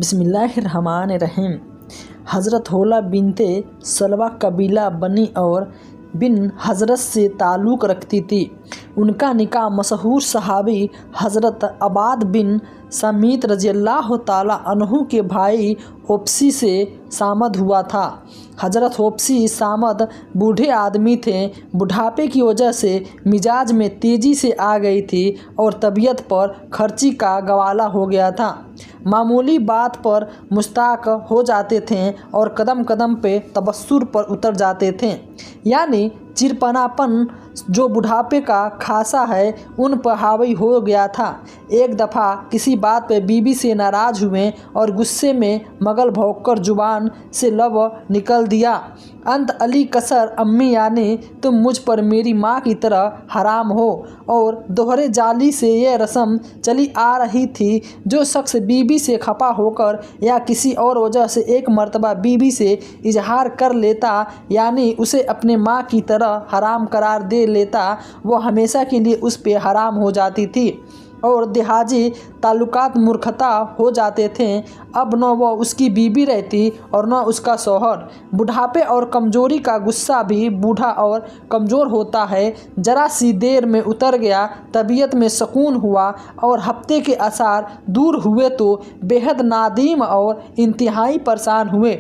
बिस्मिल्लाहिर्रहमानिर्रहीम। हज़रत होला बिनते सलवा कबीला बनी और बिन हज़रत से ताल्लुक़ रखती थी। उनका निकाह मशहूर सहाबी हज़रत अबाद बिन समीत रज़ियल्लाहु ताला अन्हु के भाई ओप्सी से सामद हुआ था। हज़रत ओप्सी सामद बूढ़े आदमी थे। बुढ़ापे की वजह से मिजाज में तेज़ी से आ गई थी और तबीयत पर खर्ची का गवाला हो गया था। मामूली बात पर मुश्ताक हो जाते थे और कदम कदम पे तबस्सुर पर उतर जाते थे, यानी चिरपनापन जो बुढ़ापे का खासा है उन पर हावी हो गया था। एक दफ़ा किसी बात पे बीबी से नाराज़ हुए और गुस्से में मगल भौंककर जुबान से लब निकल दिया, अंत अली कसर अम्मी, यानी तुम मुझ पर मेरी माँ की तरह हराम हो। और दोहरे जाली से यह रस्म चली आ रही थी, जो शख्स बीबी से खफा होकर या किसी और वजह से एक मर्तबा बीबी से इजहार कर लेता, यानी उसे अपने माँ की तरह हराम करार दे लेता, वो हमेशा के लिए उस पे हराम हो जाती थी और देहाजी ताल्लुकात मूर्खता हो जाते थे। अब न वो उसकी बीबी रहती और न उसका शौहर। बुढ़ापे और कमज़ोरी का गुस्सा भी बूढ़ा और कमज़ोर होता है। ज़रा सी देर में उतर गया, तबीयत में सुकून हुआ और हफ्ते के आसार दूर हुए तो बेहद नादीम और इंतहाई परेशान हुए।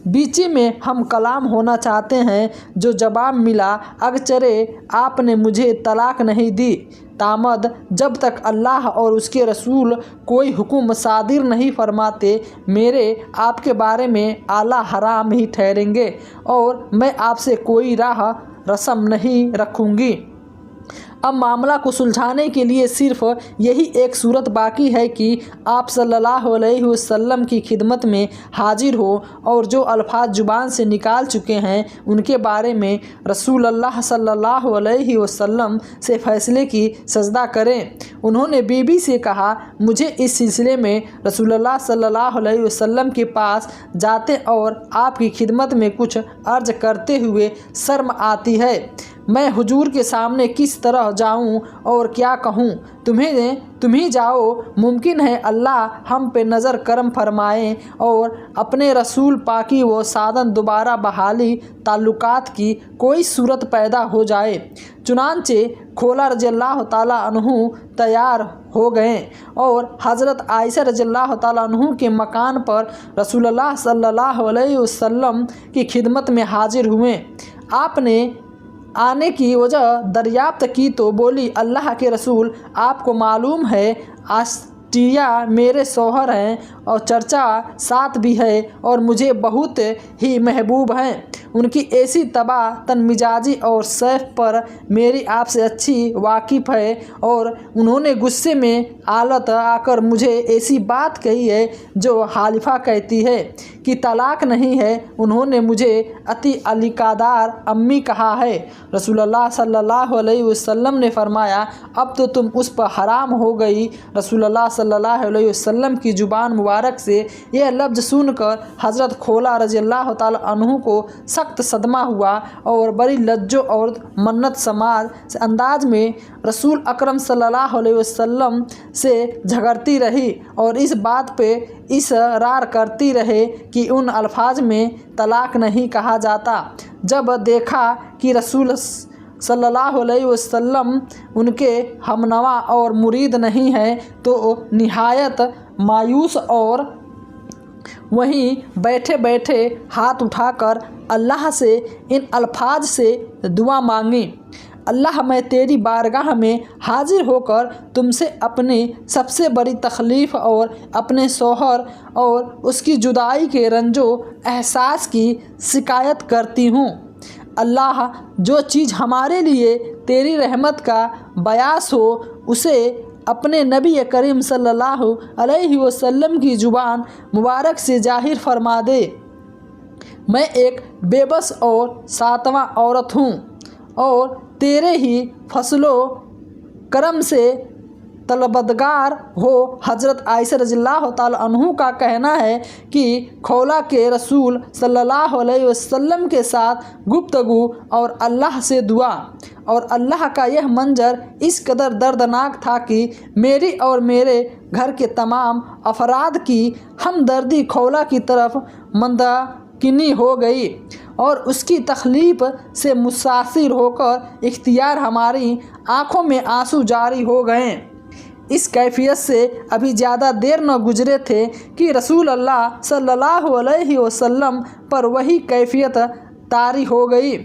बीची में हम कलाम होना चाहते हैं, जो जवाब मिला, अगचरे आपने मुझे तलाक नहीं दी, तामद जब तक अल्लाह और उसके रसूल कोई हुक्म सादिर नहीं फरमाते, मेरे आपके बारे में आला हराम ही ठहरेंगे और मैं आपसे कोई राह रस्म नहीं रखूँगी। अब मामला को सुलझाने के लिए सिर्फ़ यही एक सूरत बाकी है कि आप सल्लल्लाहु अलैहि वसल्लम की खिदमत में हाजिर हो और जो अल्फाज ज़ुबान से निकाल चुके हैं उनके बारे में रसूल अल्लाह सल्लल्लाहु अलैहि वसल्लम से फ़ैसले की सजदा करें। उन्होंने बीबी से कहा, मुझे इस सिलसिले में रसूलुल्लाह सल्लल्लाहु अलैहि वसल्लम के पास जाते और आपकी खिदमत में कुछ अर्ज़ करते हुए शर्म आती है। मैं हुजूर के सामने किस तरह जाऊं और क्या कहूं? तुम ही जाओ। मुमकिन है अल्लाह हम पे नज़र करम फरमाएं और अपने रसूल पाकी व सादन दोबारा बहाली ताल्लुकात की कोई सूरत पैदा हो जाए। चुनांचे खोला रज़ियल्लाहु ताला अन्हु तैयार हो गए और हज़रत आयशा रज़ियल्लाहु ताला अन्हु के मकान पर रसूलुल्लाह सल्लल्लाहु अलैहि वसल्लम की खिदमत में हाजिर हुए। आपने आने की वजह दरियाफ्त की तो बोली, अल्लाह के रसूल, आपको मालूम है आस्टिया मेरे शौहर हैं और चर्चा साथ भी है और मुझे बहुत ही महबूब हैं। उनकी ऐसी तबा तन मिजाजी और सैफ पर मेरी आपसे अच्छी वाकिफ़ है और उन्होंने गुस्से में आलत आकर मुझे ऐसी बात कही है जो हालिफा कहती है कि तलाक नहीं है। उन्होंने मुझे अति अलीकादार अम्मी कहा है। रसूलुल्लाह सल्लल्लाहु अलैहि वसल्लम ने फरमाया, अब तो तुम उस पर हराम हो गई। रसूलुल्लाह सल्लल्लाहु अलैहि वसल्लम की ज़ुबान मुबारक से यह लफ्ज़ सुनकर हज़रत खोला रज़ियल्लाहु ताला अन्हु को सख्त सदमा हुआ और बड़ी लज्जो और मन्नत समाज अंदाज में रसूल अकरम सल्लल्लाहु अलैहि वसल्लम से झगड़ती रही और इस बात पे इसरार करती रहे कि उन अल्फाज में तलाक नहीं कहा जाता। जब देखा कि रसूल सल्लल्लाहु अलैहि वसल्लम उनके हमनवा और मुरीद नहीं हैं तो निहायत मायूस और वहीं बैठे बैठे हाथ उठाकर अल्लाह से इन अल्फाज से दुआ मांगी, अल्लाह मैं तेरी बारगाह में हाजिर होकर तुमसे अपनी सबसे बड़ी तकलीफ़ और अपने शौहर और उसकी जुदाई के रंजो एहसास की शिकायत करती हूँ। अल्लाह जो चीज़ हमारे लिए तेरी रहमत का बयास हो उसे अपने नबी करीम सल्लल्लाहु अलैहि वसल्लम की ज़ुबान मुबारक से जाहिर फरमा दे। मैं एक बेबस और सातवां औरत हूँ और तेरे ही फसलो करम से तलबदगार हो। हज़रत आयशा रज़ियल्लाहु ताला अन्हु का कहना है कि खौला के रसूल सल्लल्लाहु अलैहि वसल्लम के साथ गुफ्तगू और अल्लाह से दुआ और अल्लाह का यह मंजर इस कदर दर्दनाक था कि मेरी और मेरे घर के तमाम अफराद की हमदर्दी खौला की तरफ मंदाकिनी हो गई और उसकी तकलीफ से मुतासिर होकर इख्तियार हमारी आँखों में आंसू जारी हो गए। इस कैफियत से अभी ज़्यादा देर न गुजरे थे कि रसूल अल्लाह सल्लल्लाहु अलैहि वसल्लम पर वही कैफियत तारी हो गई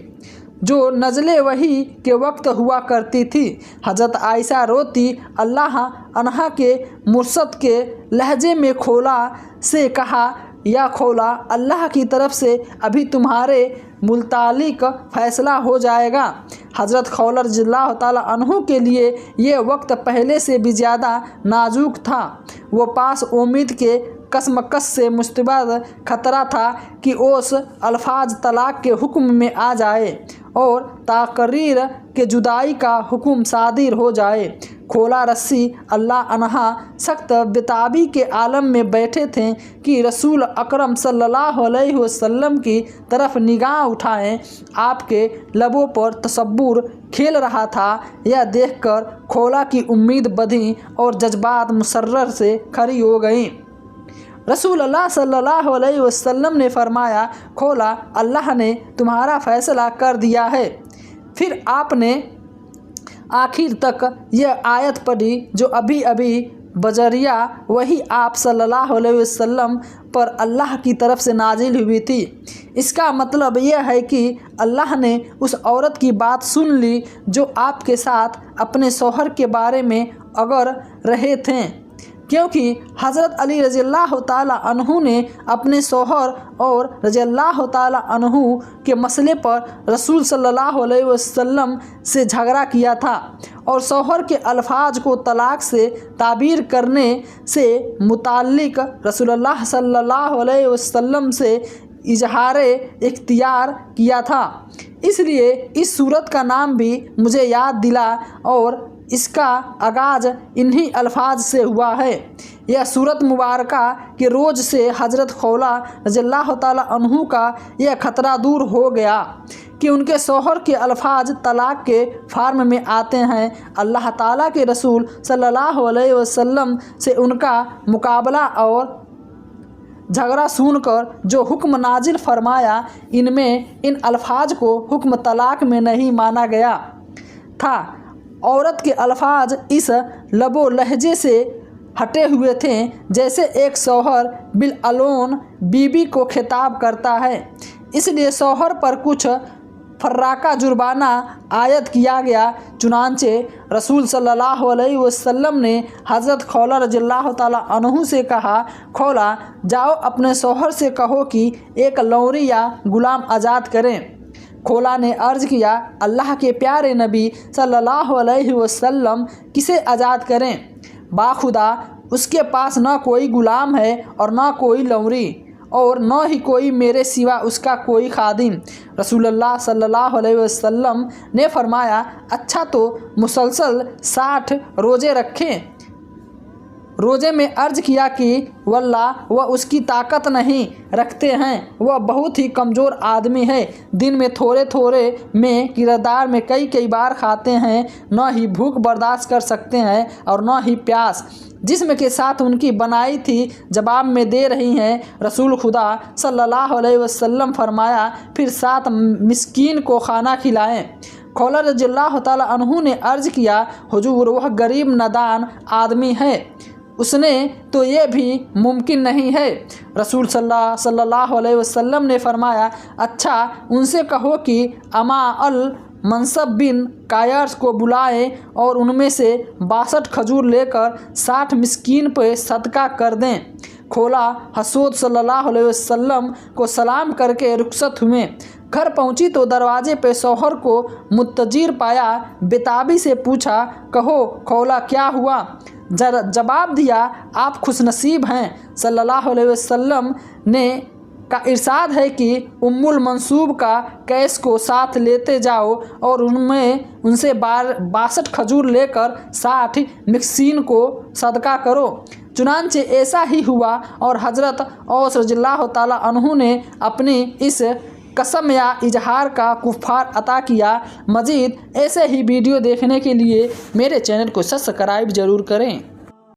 जो नज़ले वही के वक्त हुआ करती थी। हज़रत आयशा रोती अल्लाह अन्हा के मुर्शद के लहजे में खौला से कहा, या खौला, अल्लाह की तरफ से अभी तुम्हारे मुतालिक फ़ैसला हो जाएगा। हज़रत खौला रज़ियल्लाहु ताला अन्हु के लिए ये वक्त पहले से भी ज़्यादा नाजुक था। वो पास उम्मीद के कसमकस से मुस्तबद ख़तरा था कि उस अल्फाज तलाक़ के हुक्म में आ जाए और ताक़रीर के जुदाई का हुक्म सादिर हो जाए। खौला रस्सी अल्लाह अन्हा सख्त बेताबी के आलम में बैठे थे कि रसूल अकरम सल्लल्लाहु अलैहि वसल्लम की तरफ निगाह उठाएं। आपके लबों पर तसब्बुर खेल रहा था। यह देखकर खौला की उम्मीद बधी और जज्बात मुसर्रर से खड़ी हो गईं। रसूल अल्लाह सल्लल्लाहु अलैहि वसल्लम ने फरमाया, खौला, अल्लाह ने तुम्हारा फ़ैसला कर दिया है। फिर आपने आखिर तक यह आयत पढ़ी जो अभी अभी बजरिया वही आप सल्लल्लाहु अलैहि वसल्लम पर अल्लाह की तरफ से नाजिल हुई थी। इसका मतलब यह है कि अल्लाह ने उस औरत की बात सुन ली जो आपके साथ अपने शौहर के बारे में अगर रहे थे, क्योंकि हज़रत अली रज़ियल्लाहु ताला अन्हु ने अपने शौहर और रज़ियल्लाहु ताला अन्हु के मसले पर रसूल सल्लल्लाहु अलैहि वसल्लम से झगड़ा किया था और शौहर के अल्फाज को तलाक़ से ताबीर करने से मुताल्लिक़ रसूलुल्लाह सल्लल्लाहु अलैहि वसल्लम से इजहार इख्तियार किया था। इसलिए इस सूरत का नाम भी मुझे याद दिला और इसका आगाज़ इन्हीं अल्फाज से हुआ है। यह सूरत मुबारका के रोज़ से हज़रत खौला रज़ियल्लाहु ताला अन्हु का यह ख़तरा दूर हो गया कि उनके शौहर के अल्फाज तलाक़ के फार्म में आते हैं। अल्लाह ताला के रसूल सल्लल्लाहु अलैहि वसल्लम से उनका मुकाबला और झगड़ा सुनकर जो हुक्म नाजिल फरमाया, इनमें इन अल्फाज को हुक्म तलाक़ में नहीं माना गया था। औरत के अल्फाज इस लबो लहजे से हटे हुए थे जैसे एक शौहर बिलअलोन बीबी को खिताब करता है। इसलिए शौहर पर कुछ फर्राका जुर्माना आयद किया गया। चुनांचे रसूल सल्लल्लाहु अलैहि वसल्लम ने हज़रत खौला रज़ियल्लाहु ताला अन्हु से कहा, खौला, जाओ अपने शौहर से कहो कि एक लौरी या गुलाम आज़ाद करें। खौला ने अर्ज़ किया, अल्लाह के प्यारे नबी सल्लल्लाहु अलैहि वसल्लम किसे आज़ाद करें? बाखुदा उसके पास न कोई गुलाम है और न कोई लौरी और न ही कोई मेरे सिवा उसका कोई खादिम। रसूलुल्लाह सल्लल्लाहु अलैहि वसल्लम ने फरमाया, अच्छा तो मुसलसल 60 रोज़े रखें। रोज़े में अर्ज़ किया कि वल्लाह वह उसकी ताकत नहीं रखते हैं, वह बहुत ही कमज़ोर आदमी है। दिन में थोड़े थोड़े में किरदार में कई कई बार खाते हैं, न ही भूख बर्दाश्त कर सकते हैं और न ही प्यास। जिस्म के साथ उनकी बनाई थी जवाब में दे रही हैं। रसूल खुदा सल्लल्लाहु अलैहि वसल्लम फरमाया, फिर 7 मिस्कीन को खाना खिलाएं। खौला रज़ियल्लाहु ताला अन्हु ने अर्ज़ किया, हुजूर, वह गरीब नादान आदमी है, उसने तो ये भी मुमकिन नहीं है। रसूल सल्लल्लाहु अलैहि वसल्लम ने फरमाया, अच्छा उनसे कहो कि अमा अल मनसब बिन कायर्स को बुलाएं और उनमें से 62 खजूर लेकर 60 मिस्कीन पर सदका कर दें। खौला हसूद सल्लल्लाहु अलैहि वसल्लम को सलाम करके रुखसत हुए। घर पहुंची तो दरवाजे पे शौहर को मुत्तजिर पाया। बेताबी से पूछा, कहो खौला, क्या हुआ? जवाब दिया, आप खुशनसीब हैं। सल्लल्लाहु अलैहि वसल्लम ने का इरशाद है कि उम्मुल मंसूब का कैश को साथ लेते जाओ और उनसे 62 खजूर लेकर 60 मिस्कीन को सदका करो। चुनांचे ऐसा ही हुआ और हज़रत औस रज़ियल्लाहु ताला अन्हु ने अपनी इस कसम या इजहार का कुफ़ार अता किया। मज़ीद ऐसे ही वीडियो देखने के लिए मेरे चैनल को सब्सक्राइब ज़रूर करें।